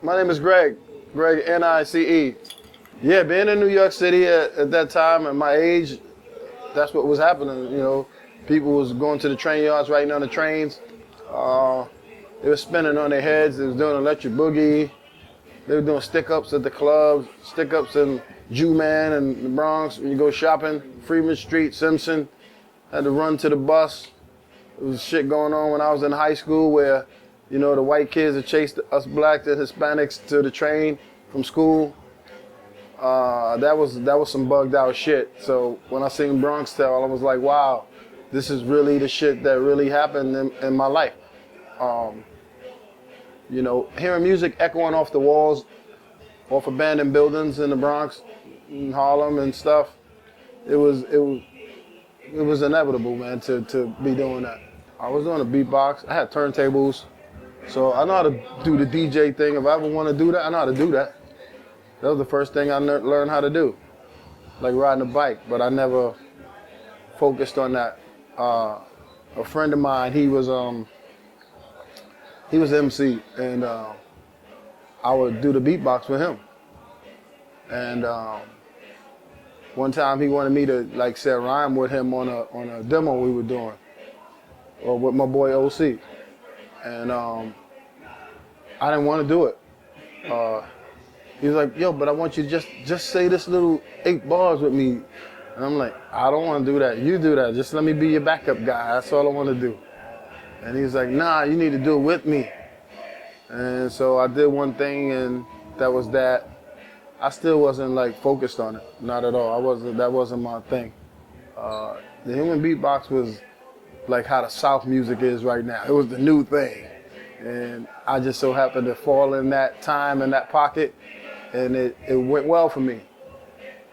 My name is Greg. Greg, Nice. Yeah, being in New York City at that time, at my age, that's what was happening. You know, people was going to the train yards, riding on the trains. They were spinning on their heads. They was doing electric boogie. They were doing stick-ups at the clubs, stick-ups in Jew Man and the Bronx. When you go shopping, Freeman Street, Simpson. Had to run to the bus. There was shit going on when I was in high school where, you know, the white kids had chased us blacks and Hispanics to the train from school. That was some bugged out shit. So when I seen Bronx Tale, I was like, wow, this is really the shit that really happened in my life. You know, hearing music echoing off the walls, off abandoned buildings in the Bronx, in Harlem and stuff, it was inevitable, man, to be doing that. I was doing a beatbox. I had turntables, so I know how to do the DJ thing. If I ever want to do that, I know how to do that. That was the first thing I learned how to do, like riding a bike, but I never focused on that. A friend of mine, he was MC, and I would do the beatbox with him. And one time he wanted me to like say a rhyme with him on a demo we were doing, or with my boy OC, and I didn't want to do it. He was like, yo, but I want you to just say this little 8 bars with me. And I'm like, I don't want to do that. You do that. Just let me be your backup guy. That's all I want to do. And he was like, nah, you need to do it with me. And so I did one thing, and that was that. I still wasn't like focused on it, not at all. That wasn't my thing. The human beatbox was like how the South music is right now. It was the new thing. And I just so happened to fall in that time, in that pocket, and it went well for me.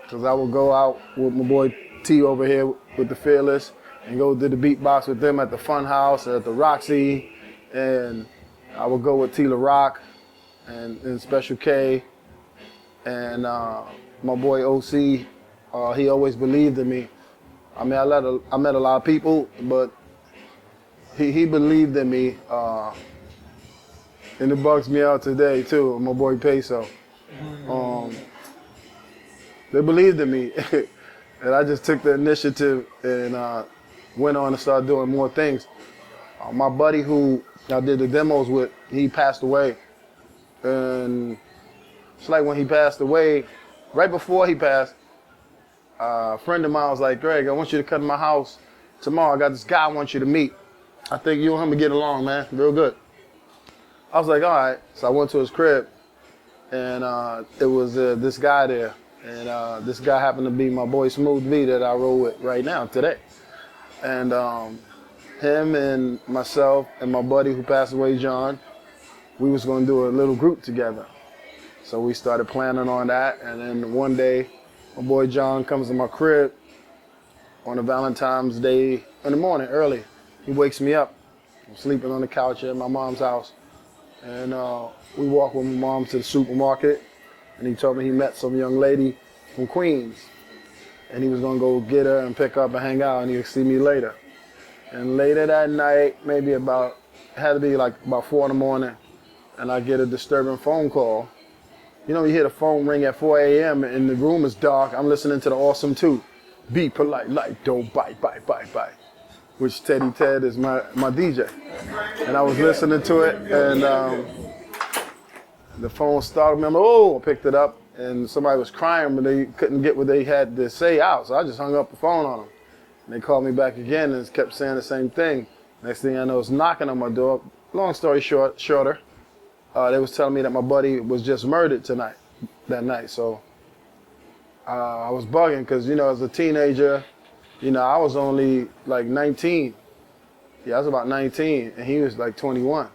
Because I would go out with my boy T over here with the Fearless and go do the beatbox with them at the Fun House, at the Roxy, and I would go with T La Rock and Special K, and my boy OC, he always believed in me. I mean, I met a lot of people, but he believed in me, and it bugs me out today too, my boy Peso. They believed in me, and I just took the initiative and went on to start doing more things. My buddy who I did the demos with, he passed away. And it's like when he passed away, right before he passed, a friend of mine was like, Greg, I want you to come to my house tomorrow. I got this guy I want you to meet. I think you and him will get along, man, real good. I was like, all right. So I went to his crib, and it was this guy there. And this guy happened to be my boy Smooth V that I roll with right now, today. And him and myself and my buddy who passed away, John, we was gonna do a little group together. So we started planning on that, and then one day, my boy John comes to my crib on a Valentine's Day in the morning, early. He wakes me up. I'm sleeping on the couch at my mom's house. And we walk with my mom to the supermarket, and he told me he met some young lady from Queens, and he was gonna go get her and pick up and hang out, and he'd see me later. And later that night, maybe it had to be like about 4 in the morning, and I get a disturbing phone call. You know, you hear the phone ring at 4 a.m. and the room is dark. I'm listening to the Awesome 2. Be polite, like, don't bite, which Teddy Ted is my DJ. And I was listening to it, and the phone started me. I'm like, oh, I picked it up, and somebody was crying, but they couldn't get what they had to say out, so I just hung up the phone on them. And they called me back again and kept saying the same thing. Next thing I know, it's knocking on my door. Long story shorter, they was telling me that my buddy was just murdered that night. So I was bugging because, you know, as a teenager, you know, I was only like 19. Yeah, I was about 19, and he was like 21.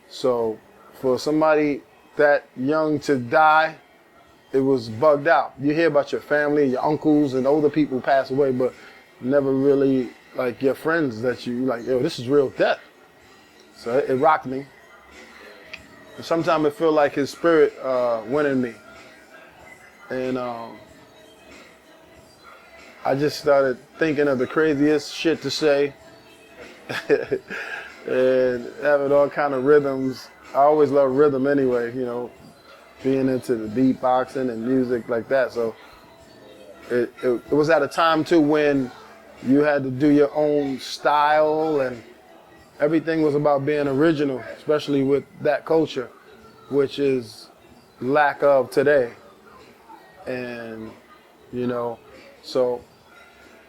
So for somebody that young to die, it was bugged out. You hear about your family, your uncles and older people pass away, but never really like your friends that you like, yo, this is real death. So it rocked me. And sometimes it felt like his spirit went in me. And I just started thinking of the craziest shit to say and having all kind of rhythms. I always love rhythm anyway, you know. being into the beatboxing and music like that. So it was at a time too when you had to do your own style and everything was about being original, especially with that culture, which is lack of today. And, you know, so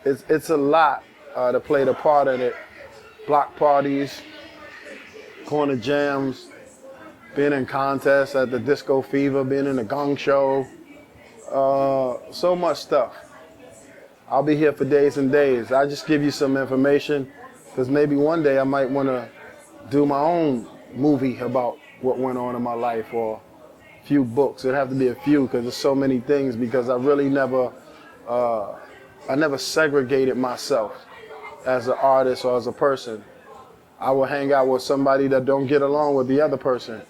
it's a lot to play the part in it. Block parties, corner jams, being in contests at the Disco Fever, being in the Gong Show, so much stuff. I'll be here for days and days. I just give you some information because maybe one day I might want to do my own movie about what went on in my life or a few books. It'd have to be a few because there's so many things because I really never segregated myself as an artist or as a person. I would hang out with somebody that don't get along with the other person.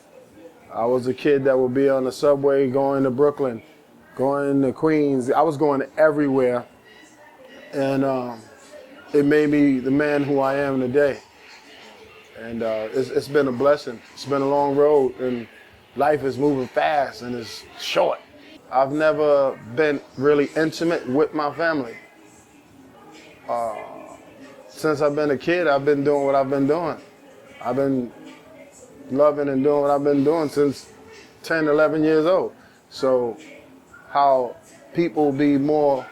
I was a kid that would be on the subway going to Brooklyn, going to Queens. I was going everywhere. And it made me the man who I am today. And it's been a blessing. It's been a long road, and life is moving fast and it's short. I've never been really intimate with my family. Since I've been a kid, I've been doing what I've been doing. I've been loving and doing what I've been doing since 10, 11 years old. So how people be more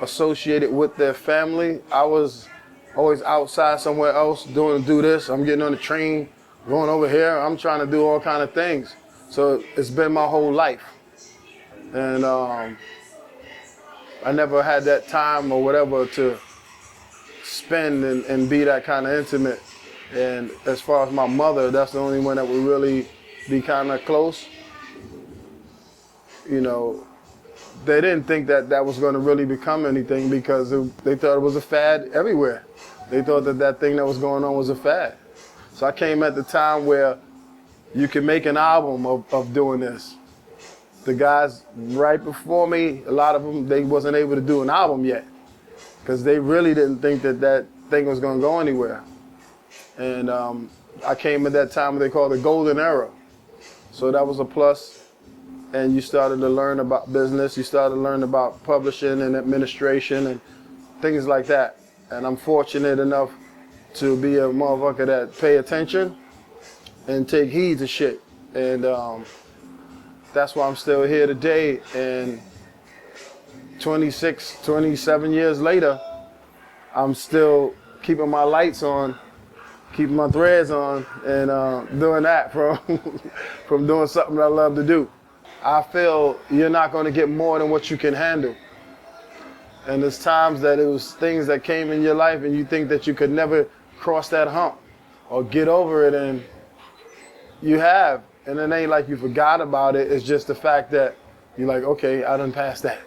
associated with their family, I was always outside somewhere else do this. I'm getting on the train, going over here. I'm trying to do all kind of things. So it's been my whole life. And I never had that time or whatever to spend and be that kind of intimate. And as far as my mother, that's the only one that would really be kind of close. You know, they didn't think that was going to really become anything because they thought it was a fad everywhere. They thought that thing that was going on was a fad. So I came at the time where you can make an album of doing this. The guys right before me, a lot of them, they wasn't able to do an album yet because they really didn't think that thing was going to go anywhere. And I came at that time what they call the golden era. So that was a plus. And you started to learn about business. You started to learn about publishing and administration and things like that. And I'm fortunate enough to be a motherfucker that pay attention and take heed to shit. And that's why I'm still here today. And 26, 27 years later, I'm still keeping my lights on, keeping my threads on, and doing that from doing something that I love to do. I feel you're not going to get more than what you can handle. And there's times that it was things that came in your life and you think that you could never cross that hump or get over it, and you have. And it ain't like you forgot about it. It's just the fact that you're like, okay, I done passed that.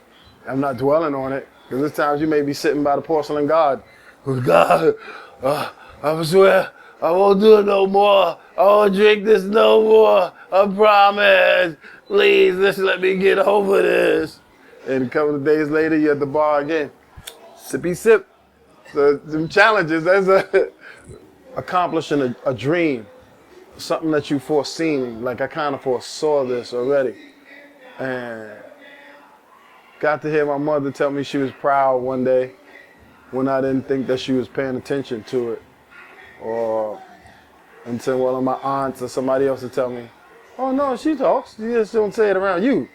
I'm not dwelling on it. Because there's times you may be sitting by the porcelain god. God, I swear, I won't do it no more. I won't drink this no more. I promise. Please, just let me get over this. And a couple of days later, you're at the bar again. Sippy sip. So some challenges. That's accomplishing a dream. Something that you foreseen. Like I kind of foresaw this already. And got to hear my mother tell me she was proud one day when I didn't think that she was paying attention to it. Or until one of my aunts or somebody else would tell me, oh no, she talks, she just don't say it around you.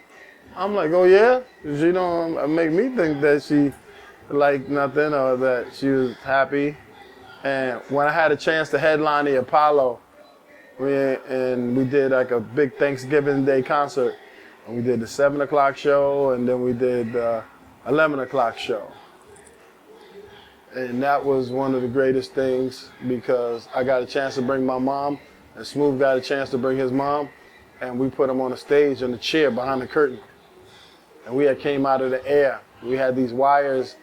I'm like, oh yeah? She don't make me think that she liked nothing or that she was happy. And when I had a chance to headline the Apollo, we did like a big Thanksgiving Day concert. And we did the 7 o'clock show and then we did the 11 o'clock show. And that was one of the greatest things because I got a chance to bring my mom, and Smooth got a chance to bring his mom, and we put them on a stage in a chair behind the curtain. And we had came out of the air. We had these wires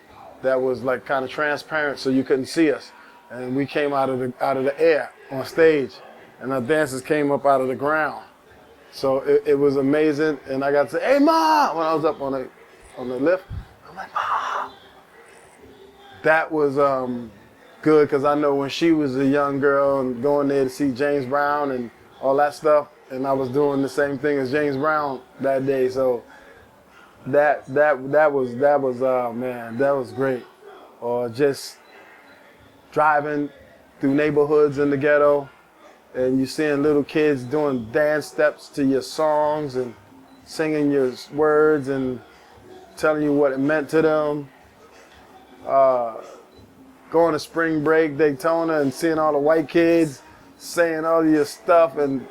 that was like kind of transparent so you couldn't see us. And we came out of the air on stage, and our dancers came up out of the ground. So it was amazing, and I got to say, hey, Mom, when I was up on the lift. I'm like, Mom. That was good because I know when she was a young girl and going there to see James Brown and all that stuff, and I was doing the same thing as James Brown that day. So that was man, that was great. Or just driving through neighborhoods in the ghetto, and you seeing little kids doing dance steps to your songs and singing your words and telling you what it meant to them. Going to spring break Daytona and seeing all the white kids saying all of your stuff and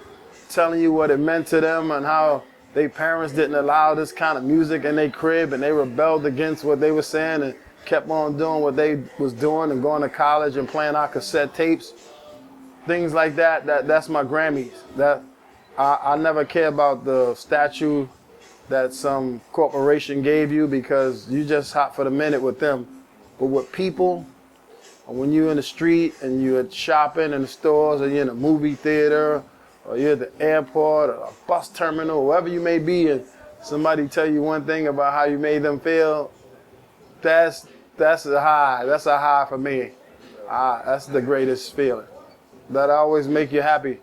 telling you what it meant to them and how their parents didn't allow this kind of music in their crib, and they rebelled against what they were saying and kept on doing what they was doing and going to college and playing our cassette tapes. Things like that's my Grammys. That I never care about the statue that some corporation gave you, because you just hot for the minute with them. But with people, when you're in the street and you're shopping in the stores, or you're in a movie theater, or you're at the airport or a bus terminal, wherever you may be, and somebody tell you one thing about how you made them feel, that's a high. That's a high for me. That's the greatest feeling. That always make you happy.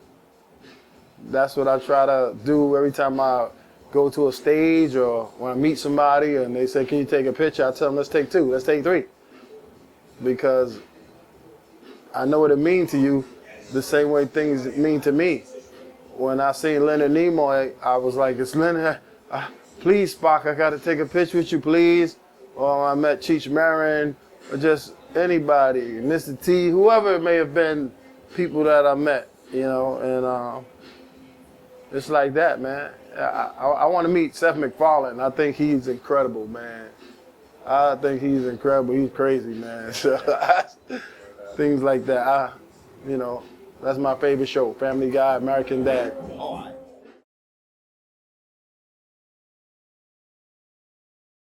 That's what I try to do every time I go to a stage, or when I meet somebody and they say, can you take a picture? I tell them, let's take 2, let's take 3. Because I know what it means to you the same way things mean to me. When I seen Leonard Nimoy, I was like, it's Leonard, please Spock, I gotta take a picture with you, please. Or I met Cheech Marin, or just anybody, Mr. T, whoever it may have been, people that I met, and it's like that, man. I want to meet Seth MacFarlane. I think he's incredible, man. I think he's incredible. He's crazy, man. So things like that. That's my favorite show. Family Guy, American Dad.